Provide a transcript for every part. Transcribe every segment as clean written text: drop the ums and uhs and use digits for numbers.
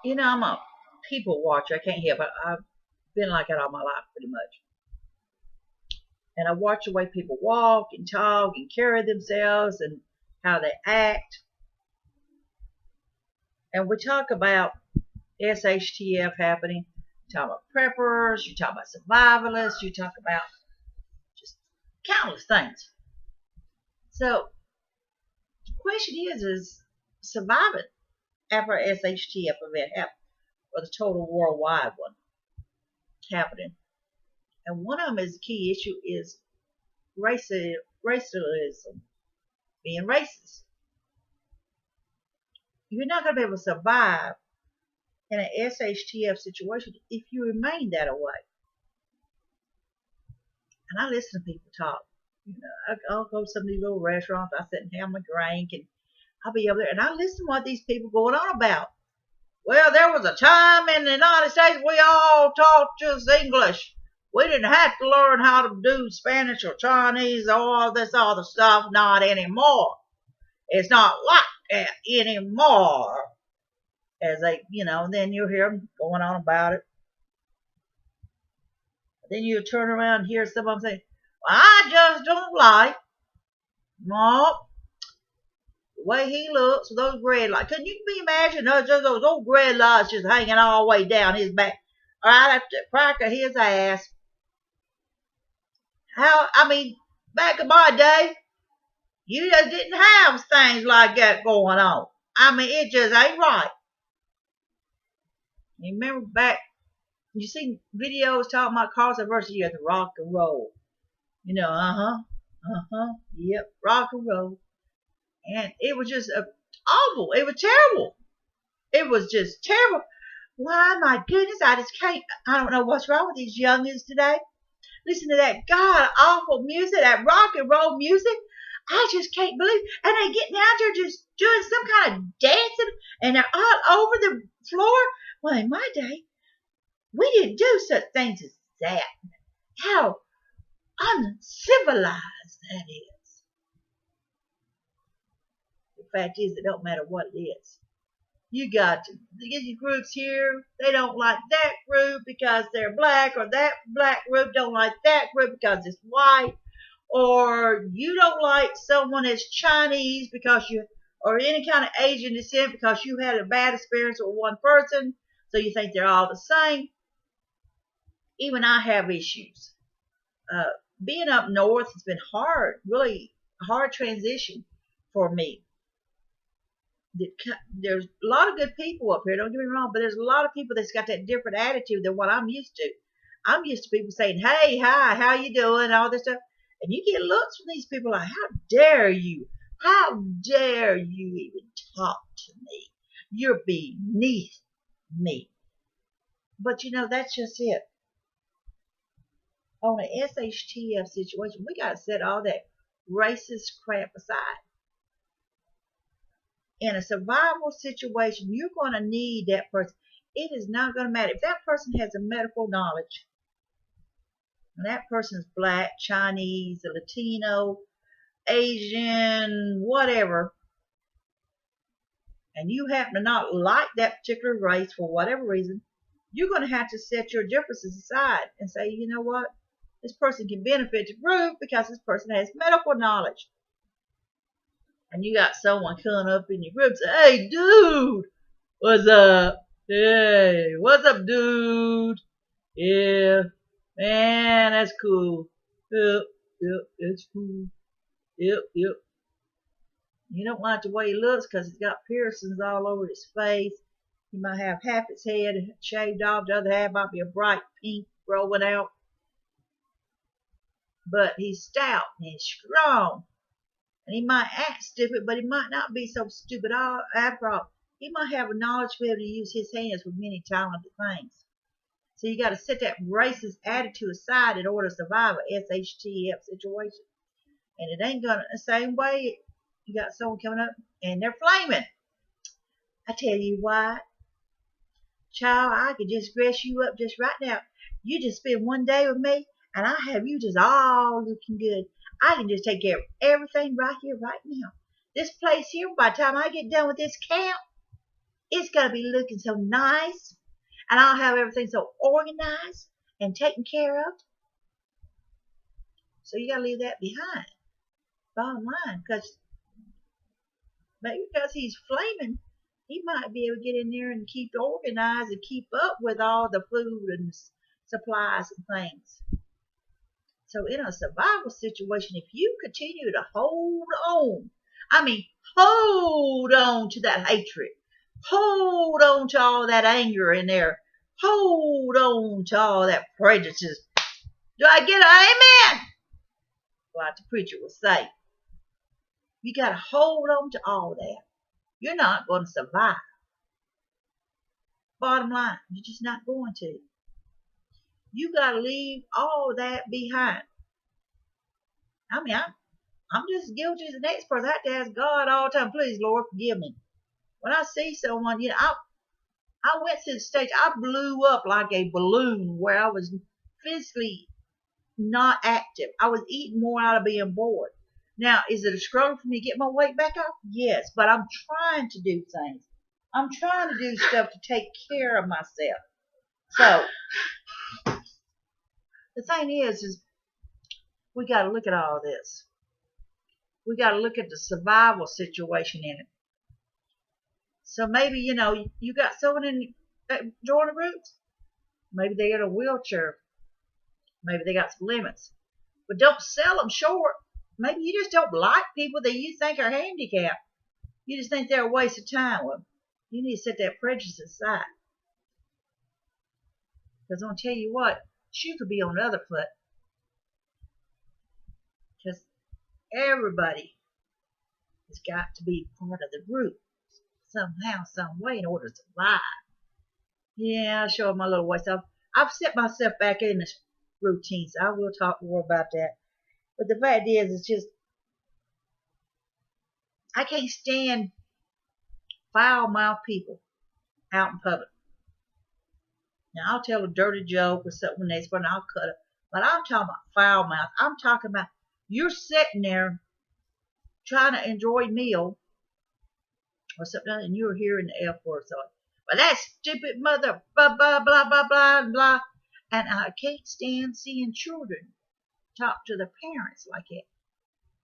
I'm a people watcher. I can't help it. I've been like that all my life, pretty much. And I watch the way people walk and talk and carry themselves and how they act. And we talk about shtf happening. You talk about preppers. You talk about survivalists. You talk about just countless things. So the question is surviving after a shtf event happened, or the total worldwide one happening. And one of them is the key issue is racialism, being racist. You're not going to be able to survive in an SHTF situation if you remain that way. And I listen to people talk. I'll go to some of these little restaurants. I sit and have my drink, and I'll be over there, and I listen to what these people going on about. Well, there was a time in the United States we all taught just English. We didn't have to learn how to do Spanish or Chinese or all this other stuff. Not anymore. It's not like that anymore. As then you hear them going on about it. Then you turn around and hear someone say, well, I just don't like no, the way he looks with those red lights. Can you imagine those old red lights just hanging all the way down his back, right up the crack of his ass? Back in my day, you just didn't have things like that going on. It just ain't right. You remember back, you see videos talking about controversy, you have to rock and roll. Yep, rock and roll. And it was just awful. It was terrible. It was just terrible. Why, my goodness, I don't know what's wrong with these youngins today. Listen to that god awful music, that rock and roll music. I just can't believe. And they getting out there just doing some kind of dancing, and they're all over the floor. Well, in my day, we didn't do such things as that. How uncivilized that is. The fact is, it don't matter what it is. You got to get your groups here. They don't like that group because they're black, or that black group don't like that group because it's white, or you don't like someone that's Chinese or any kind of Asian descent because you had a bad experience with one person, so you think they're all the same. Even I have issues. Being up north has been hard, really hard transition for me. There's a lot of good people up here, don't get me wrong, but there's a lot of people that's got that different attitude than what I'm used to. I'm used to people saying, hey, hi, how you doing, all this stuff. And you get looks from these people like, how dare you? How dare you even talk to me? You're beneath me. But that's just it. On an SHTF situation, we got to set all that racist crap aside. In a survival situation, you're going to need that person. It is not going to matter. If that person has a medical knowledge, and that person is black, Chinese, Latino, Asian, whatever, and you happen to not like that particular race for whatever reason, you're going to have to set your differences aside and say, you know what? This person can benefit the group because this person has medical knowledge. And you got someone coming up in your group and say, hey, dude, what's up? Hey, what's up, dude? Yeah, man, that's cool. Yep, it's cool. Yep. You don't like the way he looks because he's got piercings all over his face. He might have half his head shaved off, the other half might be a bright pink growing out. But he's stout and he's strong. And he might act stupid, but he might not be so stupid after all. He might have a knowledge to be able to use his hands for many talented things. So you got to set that racist attitude aside in order to survive a SHTF situation. And it ain't going to the same way. You got someone coming up and they're flaming. I tell you what, child, I could just dress you up just right now. You just spend one day with me, and I have you just all looking good. I can just take care of everything right here, right now. This place here, by the time I get done with this camp, it's It's got to be looking so nice, and I'll have everything so organized and taken care of. So you got to leave that behind. Bottom line, because maybe because he's flaming, he might be able to get in there and keep organized and keep up with all the food and supplies and things. So in a survival situation, if you continue to I mean, hold on to that hatred, hold on to all that anger in there, hold on to all that prejudice. Do I get an amen? Like the preacher would say. You got to hold on to all that. You're not going to survive. Bottom line, you're just not going to. You got to leave all that behind. I mean, I'm just guilty as the next person. I have to ask God all the time, please, Lord, forgive me. When I see someone, I went to the stage, I blew up like a balloon where I was physically not active. I was eating more out of being bored. Now, is it a struggle for me to get my weight back up? Yes, but I'm trying to do things. I'm trying to do stuff to take care of myself. So, the thing is we got to look at all this. We got to look at the survival situation in it. So maybe, you got someone in that joining groups. Maybe they got a wheelchair. Maybe they got some limits. But don't sell them short. Maybe you just don't like people that you think are handicapped. You just think they're a waste of time. Well, you need to set that prejudice aside. Because I'm going to tell you what, shoe could be on the other foot. Because everybody has got to be part of the group somehow, some way in order to survive. Yeah, I'll show my little voice. I've set myself back in this routine, so I will talk more about that. But the fact is, it's just, I can't stand foul-mouthed people out in public. Now, I'll tell a dirty joke or something next, but I'll cut it. But I'm talking about foul-mouthed. I'm talking about you're sitting there trying to enjoy a meal or something, and you're hearing the F word. So, well, that stupid mother, blah, blah, blah, blah, blah, blah. And I can't stand seeing children talk to their parents like that.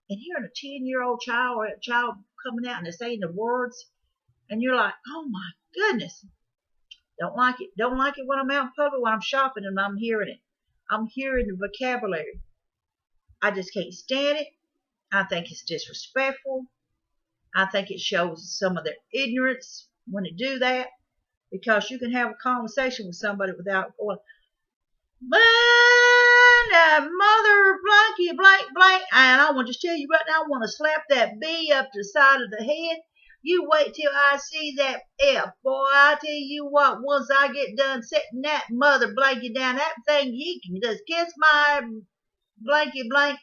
And hearing a 10-year-old child or a child coming out and they're saying the words, and you're like, oh my goodness. Don't like it. Don't like it when I'm out in public, when I'm shopping and I'm hearing it. I'm hearing the vocabulary. I just can't stand it. I think it's disrespectful. I think it shows some of their ignorance when they do that. Because you can have a conversation with somebody without going, mother blanky blank blank. And I want to just tell you right now, I want to slap that B up the side of the head. You wait till I see that F. Boy, I tell you what, once I get done setting that mother blanky down, that thing, he can just kiss my blanky blank.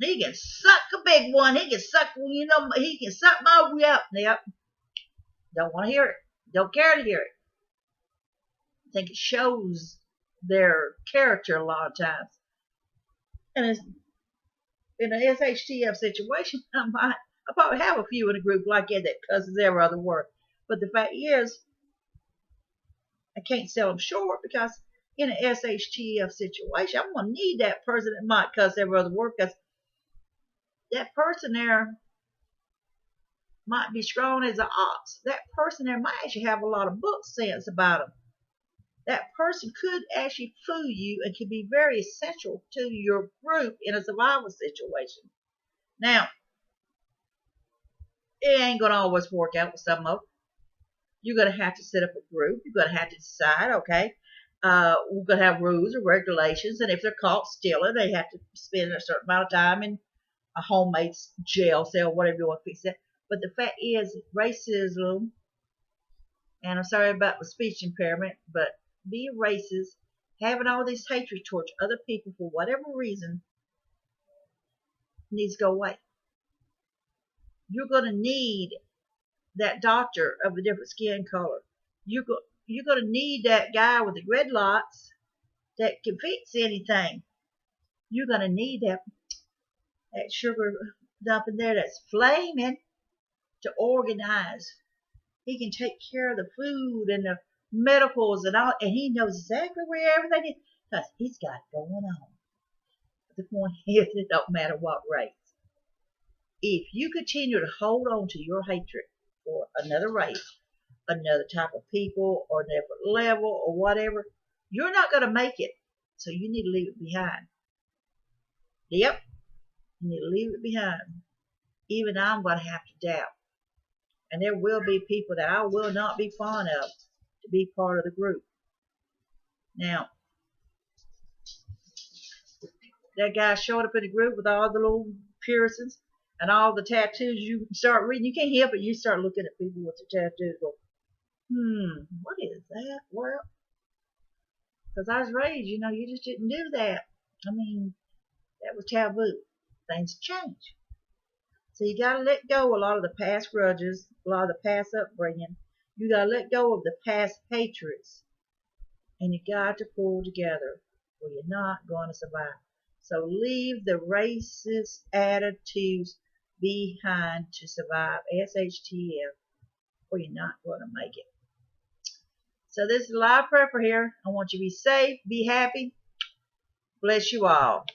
He can suck a big one. He can suck, he can suck my up. Yep. Don't want to hear it. Don't care to hear it. I think it shows their character a lot of times. And it's, in an shtf situation, I probably have a few in a group like that cusses every other word. But the fact is, I can't sell them short because in an shtf situation, I'm going to need that person that might cuss every other word because that person there might be strong as an ox. That person there might actually have a lot of book sense about them. That person could actually fool you and can be very essential to your group in a survival situation. Now, it ain't going to always work out with some of them. You're going to have to set up a group. You're going to have to decide, okay, we're going to have rules or regulations, and if they're caught stealing, they have to spend a certain amount of time in a homemade jail cell, whatever you want to fix it. But the fact is, racism, and I'm sorry about the speech impairment, but being racist, having all this hatred towards other people for whatever reason, needs to go away. You're going to need that doctor of a different skin color. You're going to need that guy with the dreadlocks that can fix anything. You're going to need that sugar dump in there that's flaming to organize He can take care of the food and the medicals and all, and he knows exactly where everything is because he's got it going on. But the point is, it don't matter what race. If you continue to hold on to your hatred for another race, another type of people, or a different level, or whatever, you're not going to make it. So you need to leave it behind. Yep, you need to leave it behind. Even I'm going to have to doubt. And there will be people that I will not be fond of to be part of the group. Now, that guy showed up in the group with all the little piercings and all the tattoos. You start reading, you can't help it. You start looking at people with the tattoos. Go, what is that? Well, because I was raised, you just didn't do that. I mean, that was taboo. Things change. So you got to let go a lot of the past grudges, a lot of the past upbringing. You got to let go of the past hatreds. And you got to pull together or you're not going to survive. So leave the racist attitudes behind to survive. SHTF, or you're not going to make it. So this is live prayer for here. I want you to be safe, be happy. Bless you all.